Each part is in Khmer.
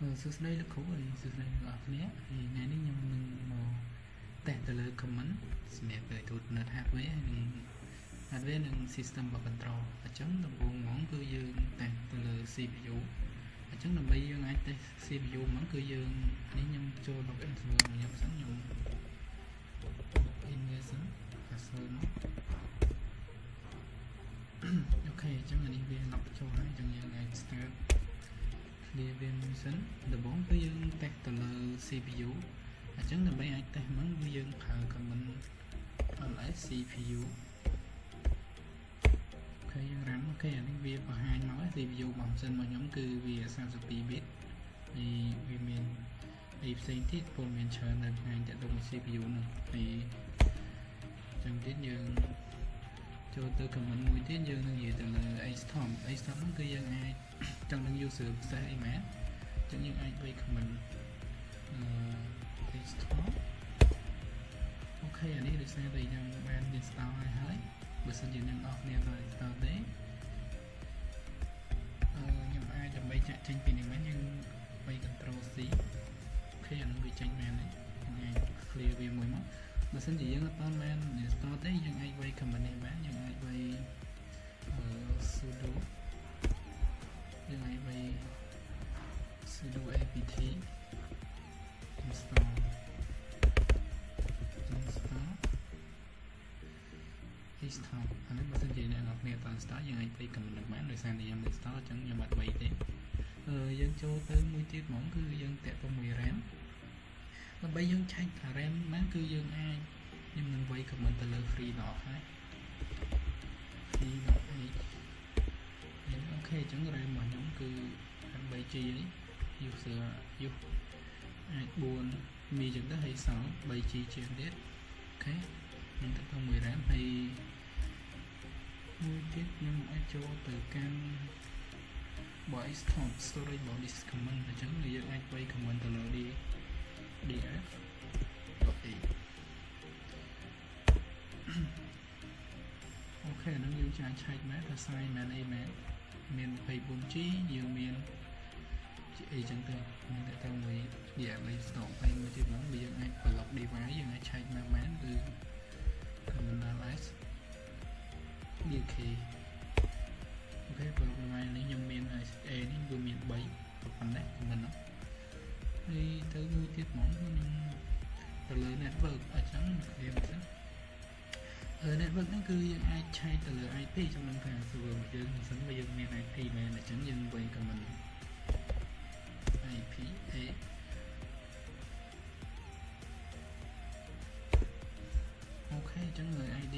សួស្តីលោកគ្រូហើយសួស្តីអ្នកនរគ្នាហើយថ្ងៃនេះខ្ញុំនឹងមកតេស្តទៅលើ comment សម្រាប់ទូរទស្សន៍ hardware និង hardware និង system box control អញ្ចឹងដំបូងហ្មងគឺយើងតេស្តទៅលើ CPU អញ្ចឹងដើម្បីយើងអាចតេស្ត CPU ហ្មងគឺយើងនេះខ្ញុំចូល login server ខ្ញុំសិនខ្ញុំ login សិន password មកអូខេអញ្ចឹងអានេះវា log ចូលហើយអញ្ចឹងយើងអាច start clear VM សិនដំបូងគឺយើងតេស្តទៅលើ CPU អញ្ចឹងដើម្បីអាចតេស្តហ្នឹងគឺយើងប្រើ command ls cpu អូខេយើង run អូខេអានេះវាបង្ហាញមក CPU របស់ម៉ាស៊ីនរបស់ខ្ញុំគឺវា32 bit ហើយវាមានអីផ្សេងទៀតពលមានច្រើននៅបង្ហាញទៅនឹង CPU ហ្នឹងហើយអញ្ចឹងទៀតយើងចូលទៅ command មួយទៀតយើងនឹងនិយាយទៅលើ htop ហ្នឹងគឺយើងអាចចង់នឹង user ពិសេសអីមែនអញ្ចឹងយើងអាចវាយ command htop អូខេអានេះដូចស្អាតតែខ្ញុំបាន install ហើយបើសិនជាអ្នកនរគ្នាបាន install ទេខ្ញុំអាចដើម្បីចាក់ចេញពីនេះមកយើងវាយ control C អូខេអានឹងវាចេញមែនហើយយើងអាច clear វាមួយមកបើសិនជាយើងអត់បាន install ទេយើងអាចវាយ command នេះបានយើងអាចវាយ sudo យើងអាចវាយ sudo apt install អានេះបើសិនជាអ្នកនរគ្នាបាន install យើងអាចវាយ command នេះបានដោយសារតែខ្ញុំ install អញ្ចឹងខ្ញុំអត់វាយទេយើងចូលទៅមួយទៀតហ្មងគឺយើងតាក់ទៅមួយ RAM ដើម្បីយើងឆែកថា RAM បានគឺយើងអាចខ្ញុំនឹងវាយ command ទៅលើ free.h ហើយ free.h អូខេអញ្ចឹង RAM របស់ខ្ញុំគឺ 3GB user use អាច4មីអញ្ចឹងទៅហើយសល់ 3GB ជាងទៀតអូខេខ្ញុំតាក់ទៅមួយ RAM ហើយមួយទៀតខ្ញុំអាចចូលទៅកាន់ voice top storage about this command អញ្ចឹងយើងអាចវាយ command ទៅលើ df.e អូខេហ្នឹងយើងចាយឆែកមែនថា size មែនអីមែនមាន 24G យើងមានអីចឹងទៅមានតែមួយ DLA stock ហើយមួយទៀតហ្នឹងយើងអាច block device យើងអាចឆែកមែនគឺ command ls dk អូខេ block device នេះខ្ញុំមាន A នេះវាមាន3ប៉ុណ្ណេះមិនហ្នឹងហើយទៅមួយទៀតហ្មងខ្ញុំទៅលើ network អញ្ចឹងយើងទៅnetwork ហ្នឹងគឺយើងអាចឆែកទៅលើ IP ចំនួនថា server យើងមិនសិនបើយើងមាន IP មែនអញ្ចឹងយើងវាយ command IP A អូខេអញ្ចឹងលើ ID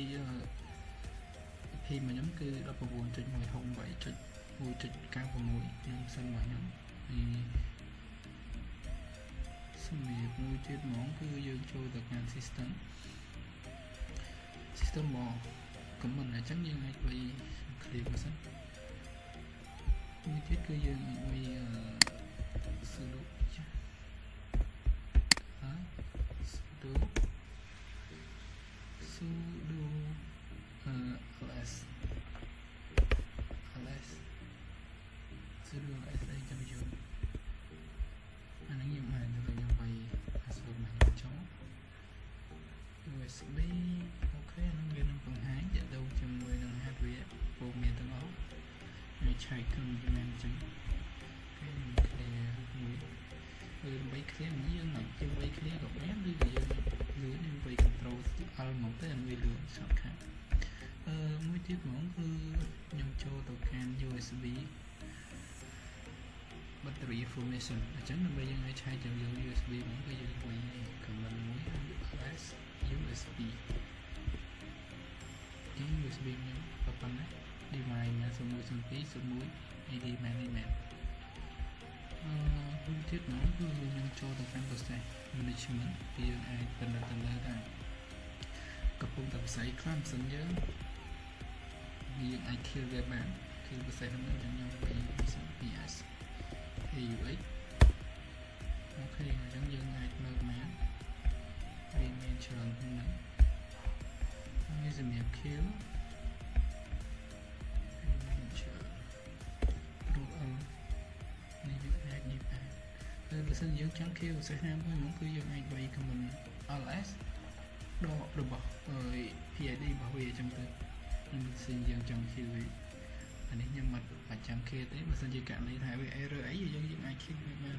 IP របស់ខ្ញុំគឺ 19.168.1.96 ខ្ញុំសិនរបស់ខ្ញុំហើយសម្រាប់មួយទៀតហ្មងគឺយើងចូលទៅកាន់ system មក comment អញ្ចឹងយើងអាចវាយ clear មកសិនមួយទៀតគឺយើងអាចវាយ sudo ls sudo ls អីចាំយល់អានេះខ្ញុំអាចខ្ញុំវាយ password មកខ្ញុំចូល USB អូខេហ្នឹងវានឹងបង្ហាញទាក់ទងជាមួយនឹង hardware ព័ត៌មានទាំងអស់ហើយឆែកក្នុងចំណែកអញ្ចឹងអូខេ clear មួយដើម្បី clear មួយយើងអាចជួយវាយ clear ក៏បានឬក៏យើងលឿនយើងវាយ control L មកទៅអានេះវាលឿន shortcut មួយទៀតហ្មងគឺខ្ញុំចូលទៅកាន់ USB battery information អញ្ចឹងដើម្បីយើងឲ្យឆែកទៅលើ USB ហ្នឹងគឺយើងវាយ command មួយ ls USB នេះ USB ខ្ញុំប៉ុណ្ណា device ណា010201 AD មែនមួយទៀតហ្មងគឺខ្ញុំចូលទៅកាន់ process management គឺយើងអាចពិនិត្យទៅលើថាកំពុងតែផ្សាយខ្លះសិនយើងអាច kill វាបានគឺ process ហ្នឹងខ្ញុំវាយ PS AUX អូខេអញ្ចឹងយើងអាចមើលបានវាមានច្រើនហ្នឹងហើយសម្រាប់ kill មានច្រើន Pro L នេះវាអាចនេះបាន បើសិនយើងចង់ kill សេះណាមួយហ្នឹងគឺយើងអាចវាយ command ls ដករបស់ PID របស់វាអញ្ចឹងទៅនឹងសិនយើងចង់ kill វាអានេះខ្ញុំមិនចាំ kill ទេបើសិនជាករណីថាវា error អីយើងអាច kill វាបាន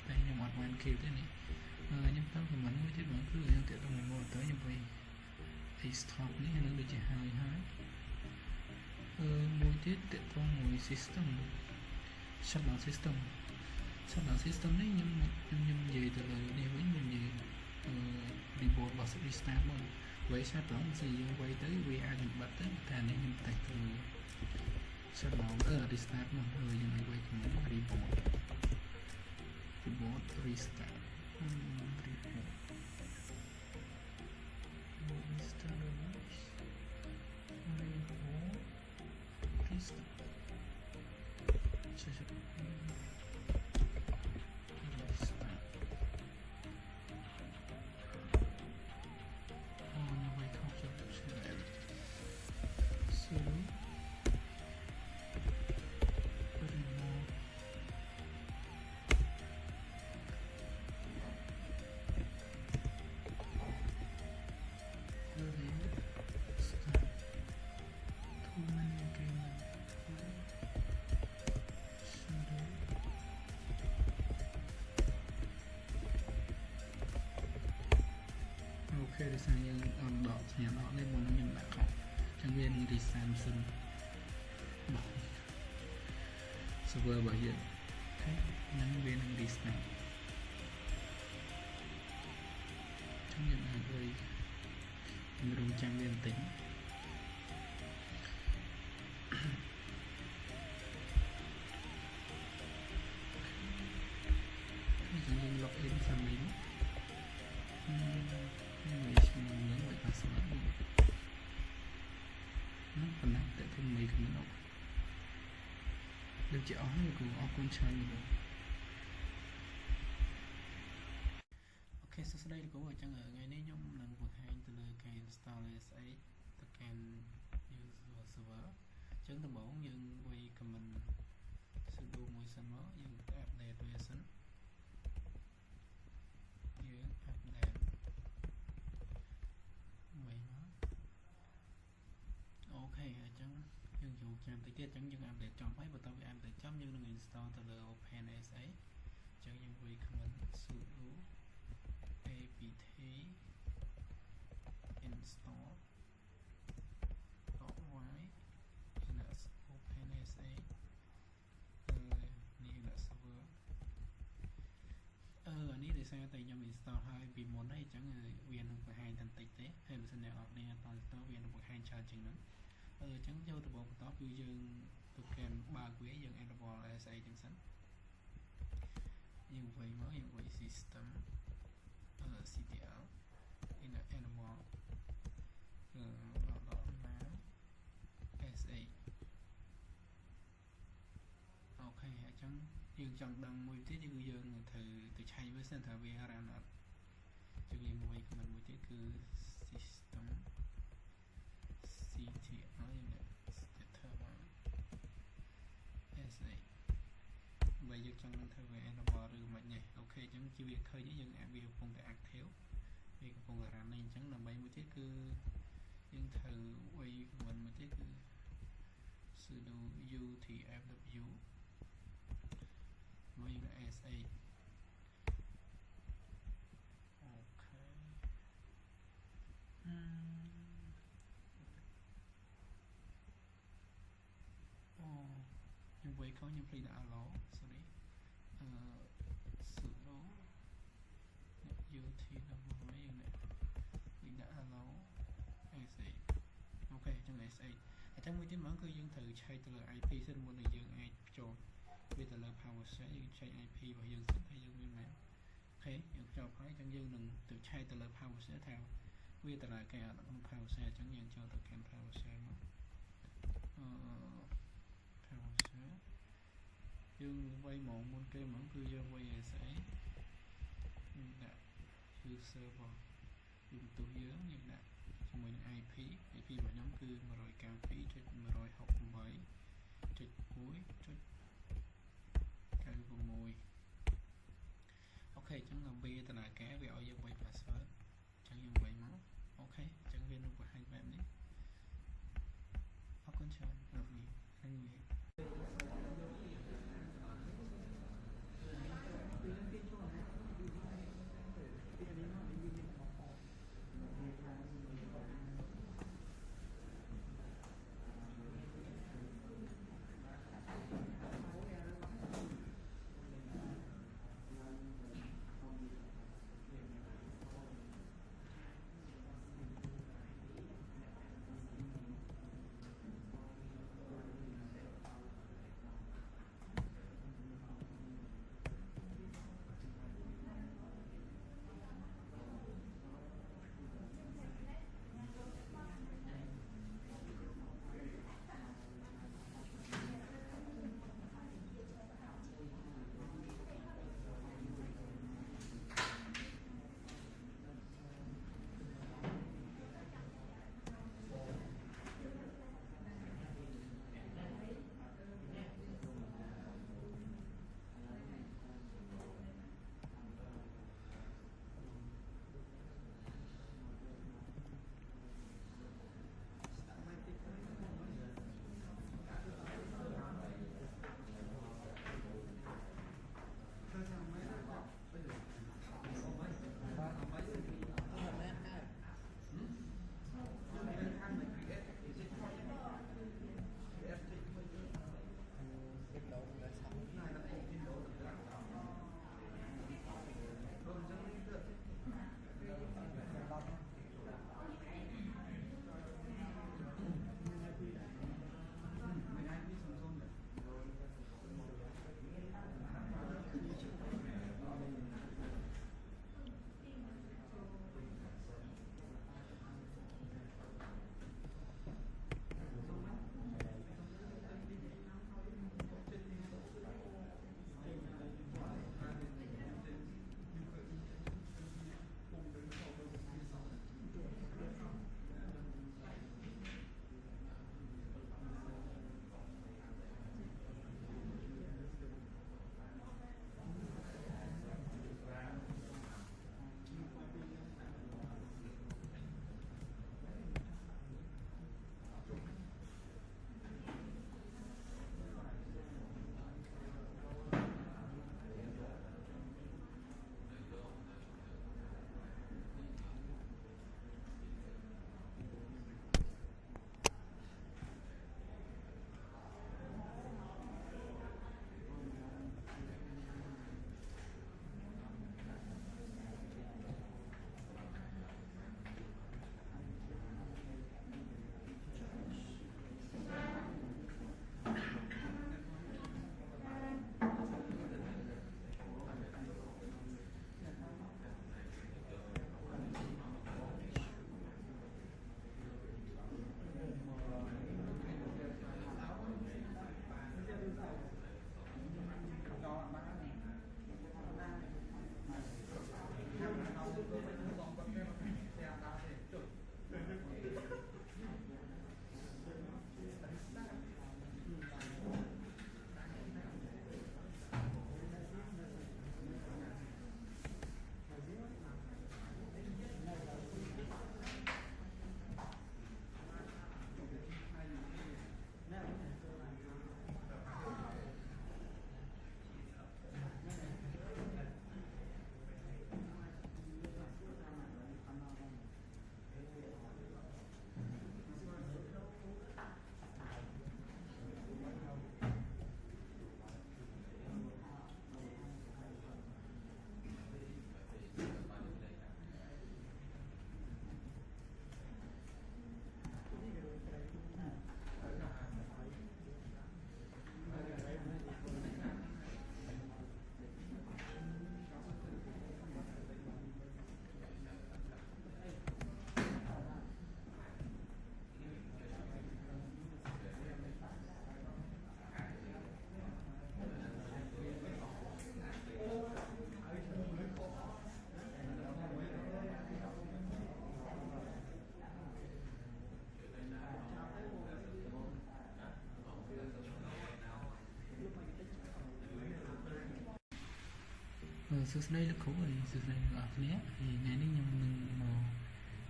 តែខ្ញុំអត់បាន kill ទេនេះខ្ញុំតាម command មួយទៀតមកគឺយើងទៀតទៅមកទៅខ្ញុំវាយ stop នេះនឹងដូចជាហើយមួយទៀតតទៅមួយ system shutdown system នេះខ្ញុំនិយាយទៅលើនេះវិញខ្ញុំនិយាយreboot របស់ restart មកវាយ shutdown មិនស្អីយើងវាយទៅវាអាចនឹងបាត់ទៅតែនេះខ្ញុំតែទៅ shutdown restart មកយើងឲ្យវាយក្នុង reboot restart okay ដោយសារយើងអត់ដកសញ្ញាដកនេះមុនខ្ញុំដាក់ខុសអញ្ចឹងវានឹង reset សិនបាទ server របស់យើងអូខេនឹងវានឹង restart អញ្ចឹងយើងអាចឲ្យខ្ញុំរងចាំវាបន្តិចយើង log in សាមីនេះប៉ុណ្ណាតែទៅមេគ្មានអត់ដូចជាអស់ហើយគ្រូអរគុណច្រើនលោកអូខេសួស្តីលោកគ្រូអញ្ចឹងថ្ងៃនេះខ្ញុំនឹងបង្ហាញទៅលើការ install ASA ទៅកាន់ user server អញ្ចឹងដំបូងយើងវាយ command sudo មួយសិនមកយើង update វាសិនយើង update មួយមកអូខេអញ្ចឹងយើងចូលចាំតិចទៀតអញ្ចឹងយើង update ចប់ហើយបន្ទាប់ពី update ចប់យើងនឹង install ទៅលើ OpenASA អញ្ចឹងយើងវាយ command sudo apt install .y linux OpenASA នេះ linux server អានេះដោយសារតែខ្ញុំ install ហើយពីមុនហើយអញ្ចឹងវានឹងបង្ហាញតែបន្តិចទេហើយបើសិនអ្នកនរគ្នាអត់ install វានឹងបង្ហាញច្រើនជាងហ្នឹងអញ្ចឹងចូលទៅបងបន្តគឺយើងទៅកាន់បើកវាយើង enable ASA ចឹងសិនយើងវាយមកយើងវាយ system ctl in enable ASA អូខេអញ្ចឹងយើងចង់ដឹងមួយទៀតគឺយើងត្រូវទៅឆែកវាសិនថាវា run អត់អញ្ចឹងយើងវាយ command មួយទៀតគឺ system ctl SA បើយើងចង់នឹងធ្វើវា enable ឬមិននេះអូខេអញ្ចឹងជាវាឃើញយើងអាចវាកំពុងតែ active វាកំពុងតែ run នេះអញ្ចឹងដើម្បីមួយទៀតគឺយើងត្រូវវាយ command មួយទៀតគឺ sudo utfw មកយើង ASA អូខេខ្ញុំវាយខុសខ្ញុំភ្លេចដាក់ allow sorry sudo ut ដល់មកយើងដាក់ allow sa អូខេអញ្ចឹង sa អញ្ចឹងមួយទៀតហ្មងគឺយើងត្រូវឆែកទៅលើ IP សិនមុននឹងយើងអាចចូលវាទៅលើ PowerShell យើងឆែក IP របស់យើងសិនហើយយើងមានមែនអូខេយើងចប់ហើយអញ្ចឹងយើងនឹងទៅឆែកទៅលើ PowerShell ថាវាតើគេអត់ក្នុង PowerShell អញ្ចឹងយើងចូលទៅកាន់ PowerShell មកPowerShell យើងវាយហ្មងមុនគេហ្មងគឺយើងវាយ SA យើងដាក់ user របស់យើងទូយើងដាក់ជាមួយនឹង IP របស់ខ្ញុំគឺ 192.168.1.96 តនាការវាឲ្យយើងបី password ចឹងយើងបីមកអូខេចឹងវានឹងបង្ហាញបែបនេះអរគុណច្រើនដល់នេះហ្នឹងវា សួស្តីលោកគ្រូហើយសួស្តីអ្នកនរគ្នាហើយថ្ងៃនេះខ្ញុំនឹងមក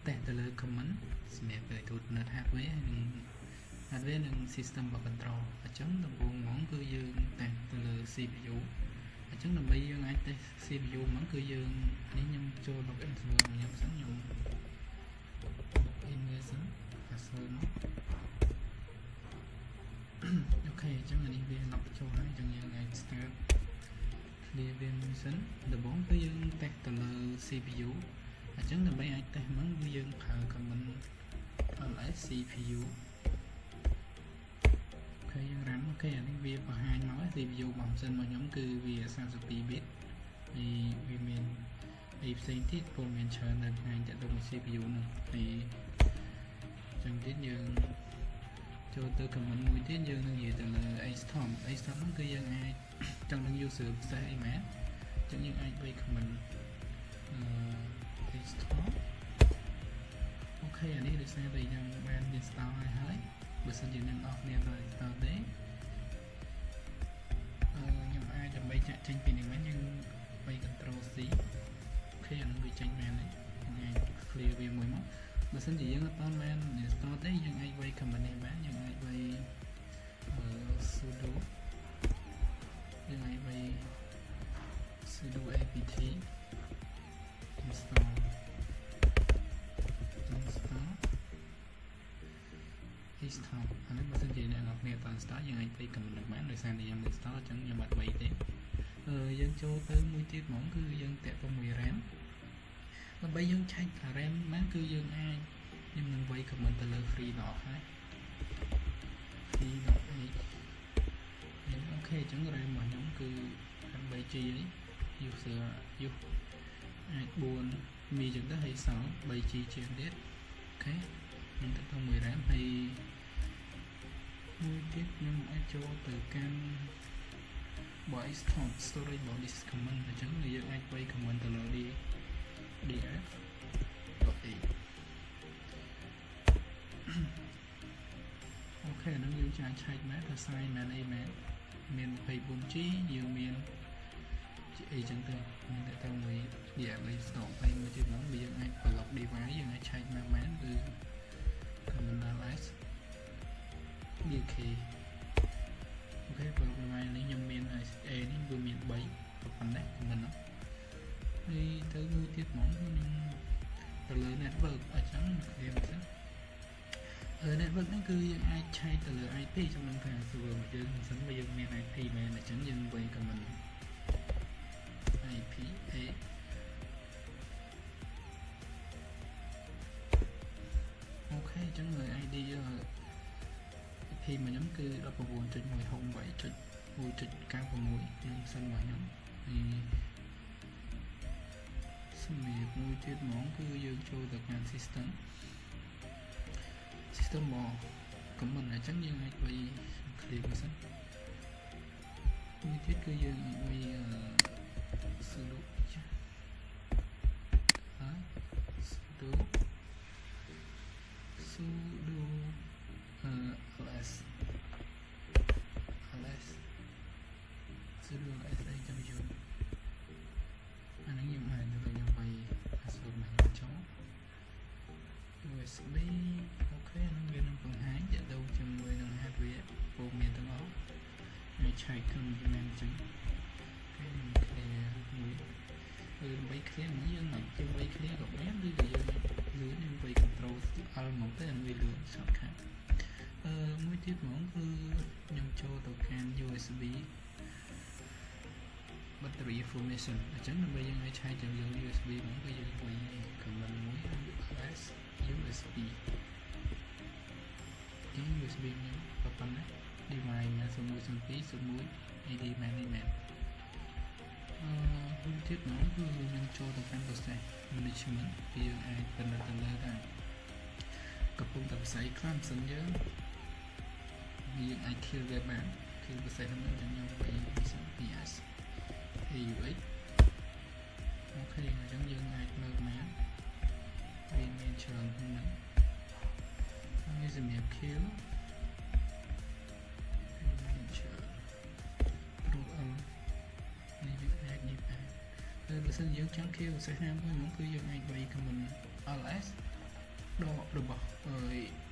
តេស្តទៅលើ comment សម្រាប់ទៅទូនៅ hardware និង hardware និង system box control អញ្ចឹងដំបូងហ្មងគឺយើងតេស្តទៅលើ CPU អញ្ចឹងដើម្បីយើងអាចតេស្ត CPU ហ្មងគឺយើងនេះខ្ញុំចូល login server ខ្ញុំសិនខ្ញុំ email សិន password មកអូខេអញ្ចឹងអានេះវា log ចូលហើយអញ្ចឹងយើងអាច start clear VM សិនដំបូងគឺយើងតេស្តទៅលើ CPU អញ្ចឹងដើម្បីអាចតេស្តហ្នឹងគឺយើងប្រើ command ls cpu អូខេយើង run អូខេអានេះវាបង្ហាញមក CPU របស់ម៉ាស៊ីនរបស់ខ្ញុំគឺវា32 bit ហើយវាមានអីផ្សេងទៀតពលមានច្រើននៅថ្ងៃតាក់ទងនឹង CPU ហ្នឹងហើយអញ្ចឹងទៀតយើងចូលទៅ command មួយទៀតយើងនឹងនិយាយទៅលើ htop ហ្នឹងគឺយើងអាចចង់នឹង user ពិសេសអីមែនអញ្ចឹងយើងអាចវាយ command htop អូខេអានេះដោយសារតែខ្ញុំបាន install ហើយបើសិនជាអ្នកនរគ្នាបាន install ទេខ្ញុំអាចដើម្បីចាក់ចេញពីនេះវិញយើងវាយ control C អូខេអានឹងវាចេញមែនហើយយើងអាច clear វាមួយមកបើសិនជាយើងអត់បាន install ទេយើងអាចវាយ command នេះបានយើងអាចវាយ sudo យើងអាចវាយ sudo apt install htop អានេះបើសិនជាអ្នកនរគ្នាបាន install យើងអាចវាយ command នេះបានដោយសារតែខ្ញុំ install អញ្ចឹងខ្ញុំអត់វាយទេយើងចូលទៅមួយទៀតហ្មងគឺយើងតាក់ទងមួយ RAM ដើម្បីយើងឆែក RAM បានគឺយើងអាចខ្ញុំនឹងវាយ command ទៅលើ free.h ហើយ free.h អូខេអញ្ចឹង RAM របស់ខ្ញុំគឺ 3GB ហើយ user អាច4មីអញ្ចឹងទៅហើយសល់ 3GB ជាងទៀតអូខេខ្ញុំតាក់ទងមួយ RAM ហើយមួយទៀតខ្ញុំអាចចូលទៅកាន់ voice top storage about this command អញ្ចឹងយើងអាចវាយ command ទៅលើ df.a អូខេហ្នឹងយើងចាយឆែកមែនថា size មែនអីមែនមាន 24G យើងមានអីចឹងទៅមានតែមួយ DLA stock ហើយមួយទៀតហ្នឹងយើងអាច block device យើងអាចឆែកមែនគឺ command ls dk អូខេ block device នេះខ្ញុំមាន A នេះវាមាន3ប៉ុណ្ណេះមិនហ្នឹងហើយទៅមួយទៀតហ្មងខ្ញុំទៅលើ network អញ្ចឹងយើងទៅnetwork ហ្នឹងគឺយើងអាចឆែកទៅលើ IP ចំនួនថា server របស់យើងមិនសិនបើយើងមាន IP មែនអញ្ចឹងយើងវាយ command IP A អូខេអញ្ចឹងលើ ID IP របស់ខ្ញុំគឺ 19.168.1.96 នឹងសិនរបស់ខ្ញុំហើយសម្រាប់មួយទៀតហ្មងគឺយើងចូលទៅកាន់ system មក comment អញ្ចឹងយើងអាចវាយ clear មកសិនមួយទៀតគឺយើងអាចវាយ sudo ls sudo ls អីចាំយូរអានេះខ្ញុំអាចទៅខ្ញុំវាយ password មកខ្ញុំចូល USB អូខេនឹងវានឹងបង្ហាញទាក់ទងជាមួយនឹង hardware ព័ត៌មានទាំងអស់ហើយឆែកក្នុងវាអញ្ចឹងគេនឹង clear មួយដើម្បី clear មកយើងអាចទៅវាយ clear ក៏បានឬក៏យើងលឿនយើងវាយ control L មកទៅវាលឿន shortcut មួយទៀតហ្មងគឺខ្ញុំចូលទៅកាន់ USB battery information អញ្ចឹងដើម្បីយើងឲ្យឆែកទៅលើ USB ហ្នឹងគឺយើងវាយ command មួយ ls USB អញ្ចឹង USB ខ្ញុំប៉ុណ្ណា device ណា010201 AD មែនមួយទៀតហ្មងគឺខ្ញុំចូលទៅកាន់ process management គឺយើងអាចពិនិត្យទៅលើថាកំពុងតែផ្សាយខ្លះសិនយើងអាច kill វាបាន kill ផ្សេងហ្នឹងអញ្ចឹងខ្ញុំវាយ PS AUX អូខេអញ្ចឹងយើងអាចលើកមកវាមានច្រើនហ្នឹងហើយសម្រាប់ kill មានច្រើន Pro L នេះវាអាចនេះបាន បើសិនយើងចង់ kill សេះហាមវិញគឺយើងអាចវាយ command ls ដករបស់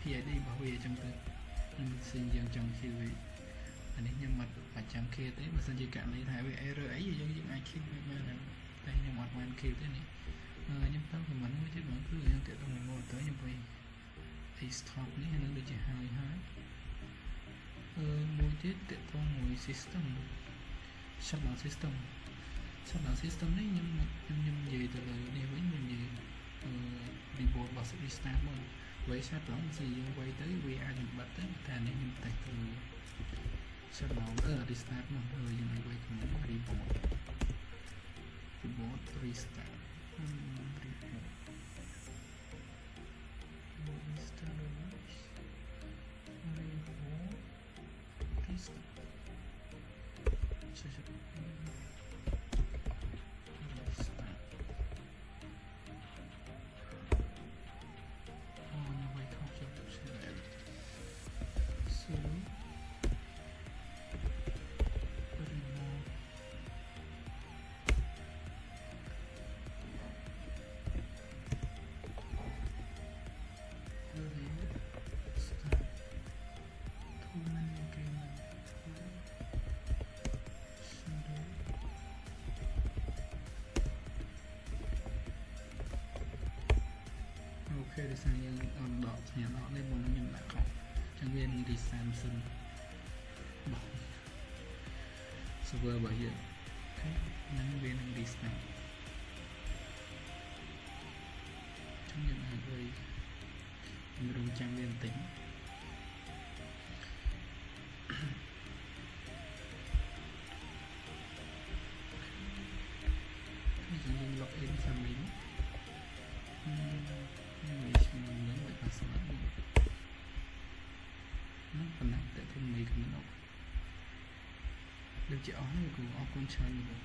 PID របស់វាអញ្ចឹងទៅនឹងសិនយើងចង់ kill វាអានេះខ្ញុំអត់បាច់ចាំ kill ទេបើសិនជាករណីថាវា error អីយើងអាច kill វាបានតែខ្ញុំអត់បាន kill ទេនេះខ្ញុំតាម command មួយទៀតគឺយើងទៅដល់ mode ទៅខ្ញុំវាយ stop នេះនឹងដូចជាហើយមួយទៀតតទៅមួយ system shutdown system នេះខ្ញុំនិយាយទៅលើនេះវិញខ្ញុំនិយាយreboot របស់ restart មកវាយ shutdown មិនស្អីយើងវាយទៅវាអាចនឹងបាត់ទៅតែនេះខ្ញុំតែទៅ shutdown restart មកយើងឲ្យវាយក្នុង reboot restart okay ដោយសារយើងអត់ដកញ៉ាំដកនេះមុនខ្ញុំដាក់ខុសអញ្ចឹងវានឹង design សិនបោះ server របស់យើងអូខេនឹងវានឹង design អញ្ចឹងយើងអាចវាយខ្ញុំរងចាំវាបន្តិចយើង log in សាមីនេះប៉ុណ្ណាតែខ្ញុំមិនគំនិតដូចជាអស់ហើយគូអរគុណច្រើនលោក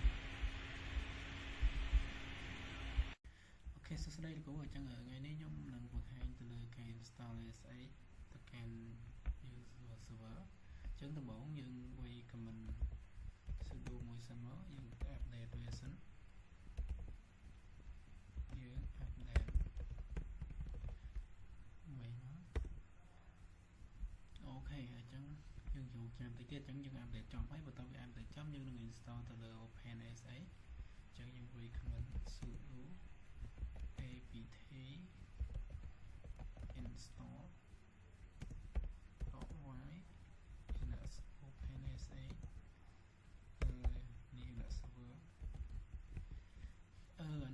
អូខេសួស្តីលោកគ្រូអញ្ចឹងថ្ងៃនេះខ្ញុំនឹងបង្ហាញទៅលើការ install ASA ទៅកាន់ user server អញ្ចឹងដំបូងយើងវាយ command sudo មួយសិនមកយើង update version យើង update មួយមកអូខេអញ្ចឹងយើងចូលចាំតិចទៀតអញ្ចឹងយើង update ចប់ហើយបន្ទាប់ពី update ចប់យើងនឹង install ទៅលើ OpenASA អញ្ចឹងយើងវាយ command sudo apt install .y linux OpenASA នេះ linux server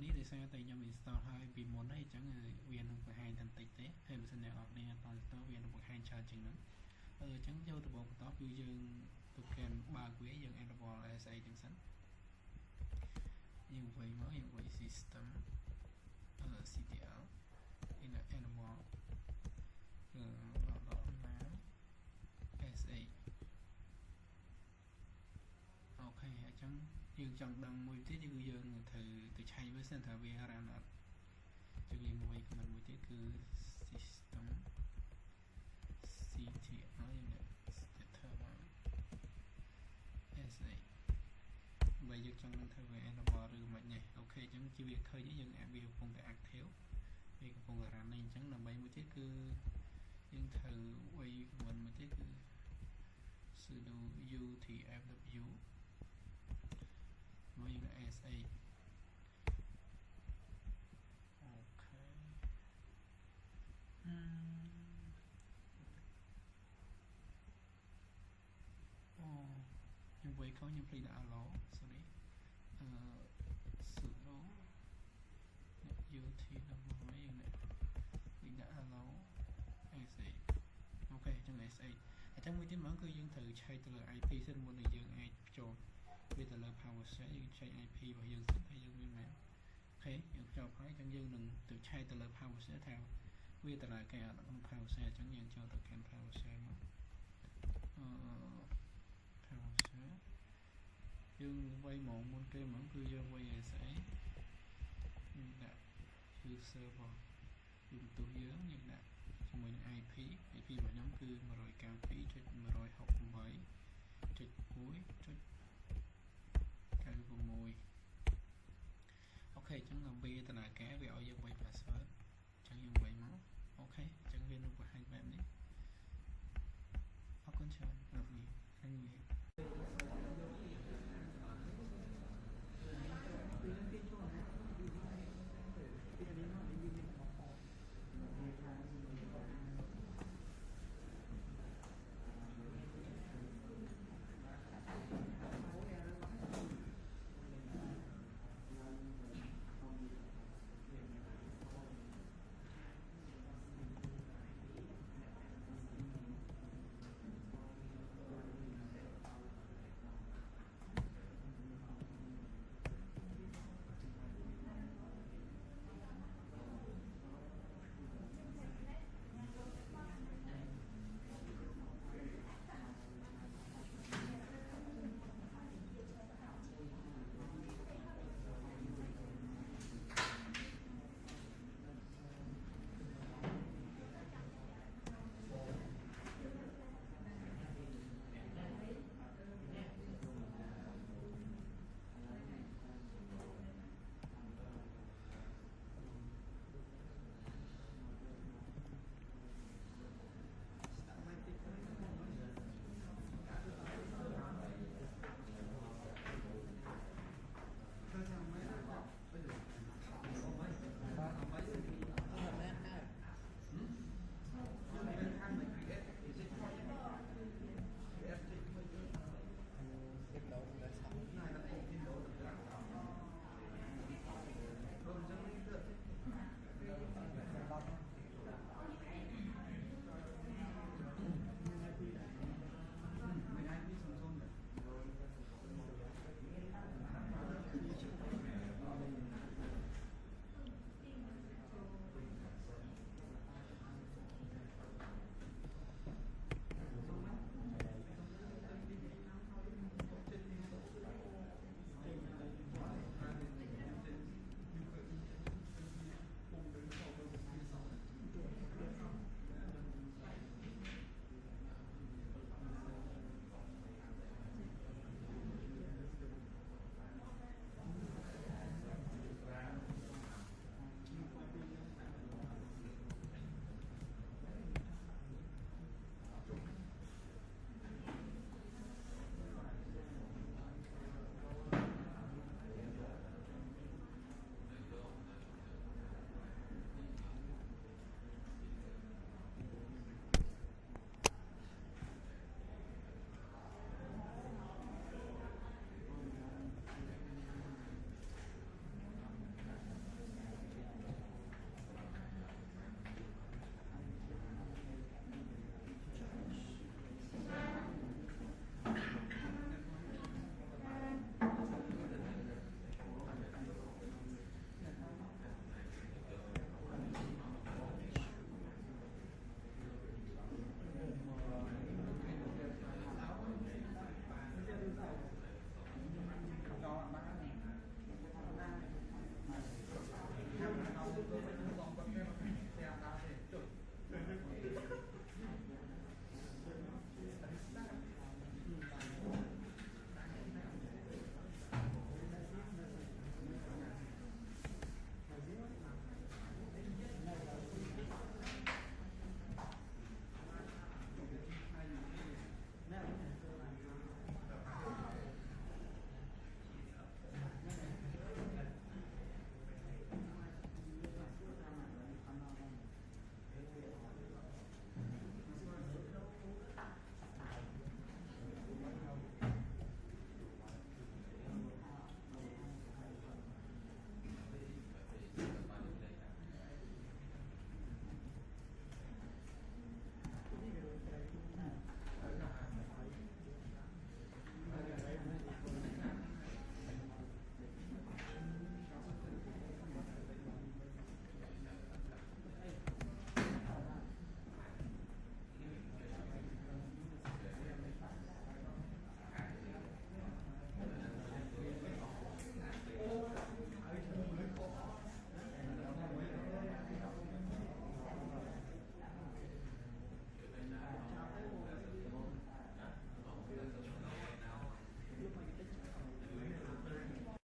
នេះដោយសារតែខ្ញុំ install ហើយពីមុនហើយអញ្ចឹងវានឹងបង្ហាញតែបន្តិចទេហើយបើសិនអ្នកនរគ្នាអត់ install វានឹងបង្ហាញច្រើនជាងហ្នឹងអញ្ចឹងចូលទៅបងបន្តគឺយើងទៅកាន់បើកវាយើង enable ASA ទាំងសិនយើងវាយមកយើងវាយ system ctl enable ASA អូខេអញ្ចឹងយើងចង់ដឹងមួយទៀតគឺយើងត្រូវទៅឆែកវាសិនថាវា run អត់អញ្ចឹងយើងវាយ command មួយទៀតគឺ system ctl យើង determine ASA បើយើងចង់នឹងធ្វើវា enable ឬមិននេះអូខេអញ្ចឹងជាវាឃើញយើងអាចវាកំពុងតែ active វាកំពុងតែ run នេះអញ្ចឹងដើម្បីមួយទៀតគឺយើងត្រូវវាយ command មួយទៀតគឺ sudo utfw មកយើង ASA អូខេខ្ញុំវាយខុសខ្ញុំភ្លេចដាក់ allow sorry sudo ut ដល់មកយើងដាក់ allow ASA អូខេអញ្ចឹង ASA អញ្ចឹងមួយទៀតហ្មងគឺយើងត្រូវឆែកទៅលើ IP សិនមុននឹងយើងអាចភ្ជាប់វាទៅលើ PowerShell យើងឆែក IP របស់យើងសិនហើយយើងវាមែនអូខេយើងភ្ជាប់ហើយអញ្ចឹងយើងនឹងទៅឆែកទៅលើ PowerShell ថាវាតើគេអត់ក្នុង PowerShell អញ្ចឹងយើងចូលទៅកាន់ PowerShell មកPowerShell យើងវាយហ្មងមុនគេហ្មងគឺយើងវាយ ASA យើងដាក់ user របស់យើងទូយើងដាក់ជាមួយនឹង IP របស់ខ្ញុំគឺ 192.168.1.96 B តនាការវាឲ្យយើងវាយ password ចឹងយើងវាយមកអូខេចឹងវានឹងបង្ហាញបែបនេះអរគុណច្រើនលោកនេះហ្នឹងវា